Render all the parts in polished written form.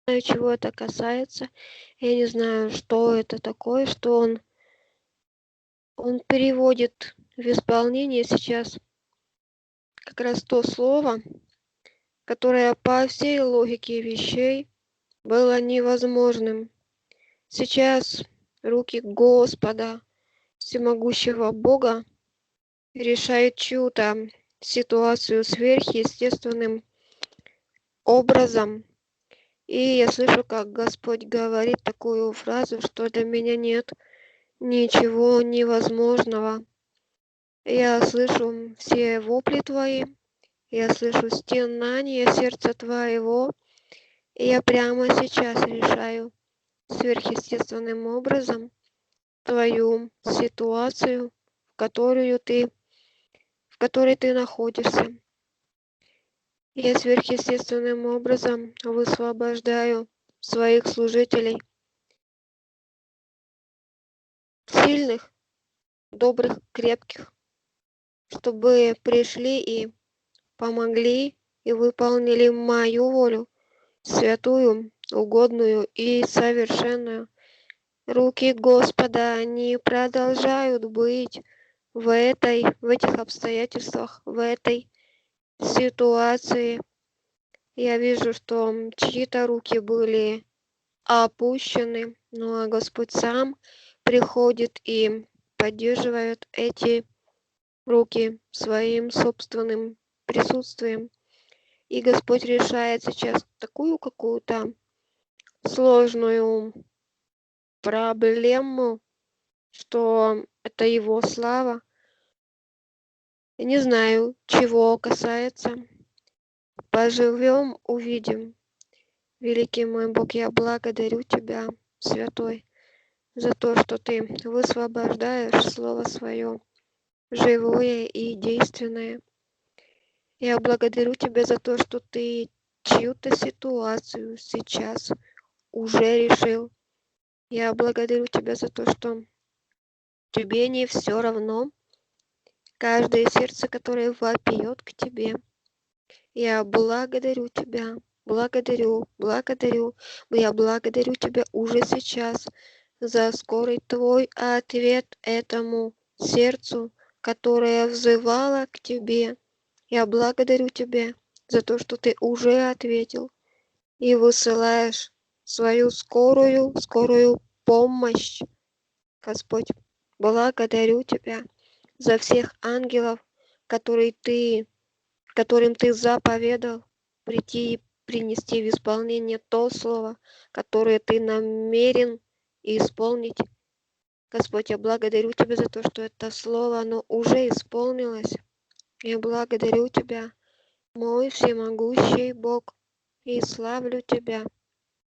знаю, чего это касается. Я не знаю, что это такое, что он переводит в исполнение сейчас как раз то слово, которое по всей логике вещей было невозможным. Сейчас руки Господа, всемогущего Бога, решают чью-то ситуацию сверхъестественным образом. И я слышу, как Господь говорит такую фразу, что для меня нет ничего невозможного. Я слышу все вопли твои, я слышу стенание сердца твоего, и я прямо сейчас решаю сверхъестественным образом твою ситуацию, в которой ты находишься. Я сверхъестественным образом высвобождаю своих служителей, сильных, добрых, крепких, чтобы пришли и помогли и выполнили мою волю, святую, угодную и совершенную. Руки Господа, они продолжают быть в этих обстоятельствах, в этой ситуации. Я вижу, что чьи-то руки были опущены, но Господь сам приходит и поддерживает эти руки своим собственным присутствием. И Господь решает сейчас такую какую-то сложную проблему, что это Его слава. Я не знаю, чего касается. Поживем, увидим. Великий мой Бог, я благодарю Тебя, Святой, за то, что Ты высвобождаешь Слово Свое, живое и действенное. Я благодарю Тебя за то, что Ты чью-то ситуацию сейчас уже решил. Я благодарю Тебя за то, что Тебе не все равно. Каждое сердце, которое вопиет к Тебе. Я благодарю Тебя, благодарю. Я благодарю Тебя уже сейчас за скорый Твой ответ этому сердцу, которое взывало к Тебе. Я благодарю Тебя за то, что Ты уже ответил и высылаешь свою скорую помощь. Господь, благодарю Тебя за всех ангелов, которым Ты заповедал прийти и принести в исполнение то слово, которое Ты намерен исполнить. Господь, я благодарю Тебя за то, что это слово, оно уже исполнилось. Я благодарю Тебя, мой всемогущий Бог, и славлю Тебя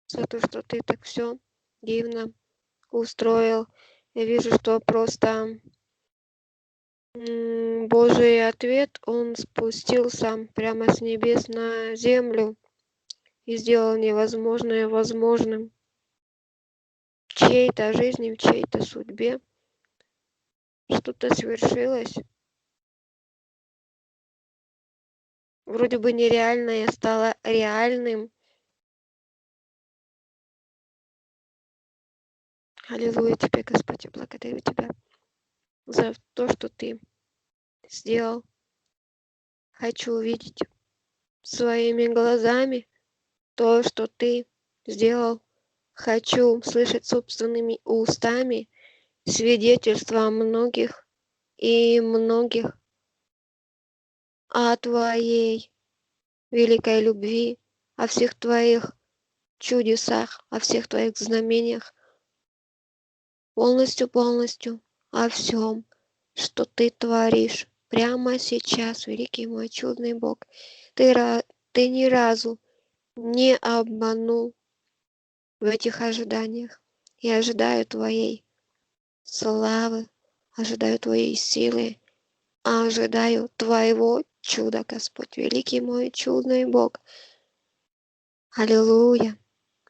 за то, что Ты так все дивно устроил. Я вижу, что просто Божий ответ, он спустился прямо с небес на землю и сделал невозможное возможным. В чьей-то жизни, в чьей-то судьбе что-то свершилось. Вроде бы нереальное стало реальным. Аллилуйя Тебе, Господь, я благодарю Тебя за то, что Ты сделал. Хочу увидеть своими глазами то, что Ты сделал. Хочу слышать собственными устами свидетельства многих и многих о Твоей великой любви, о всех Твоих чудесах, о всех Твоих знамениях, полностью о всем, что Ты творишь прямо сейчас, великий мой чудный Бог. Ты ни разу не обманул в этих ожиданиях. Я ожидаю Твоей славы, ожидаю Твоей силы, ожидаю Твоего чуда, Господь, великий мой чудный Бог. Аллилуйя.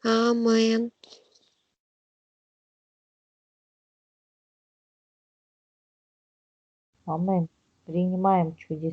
Амен. Амен. Принимаем чудеса.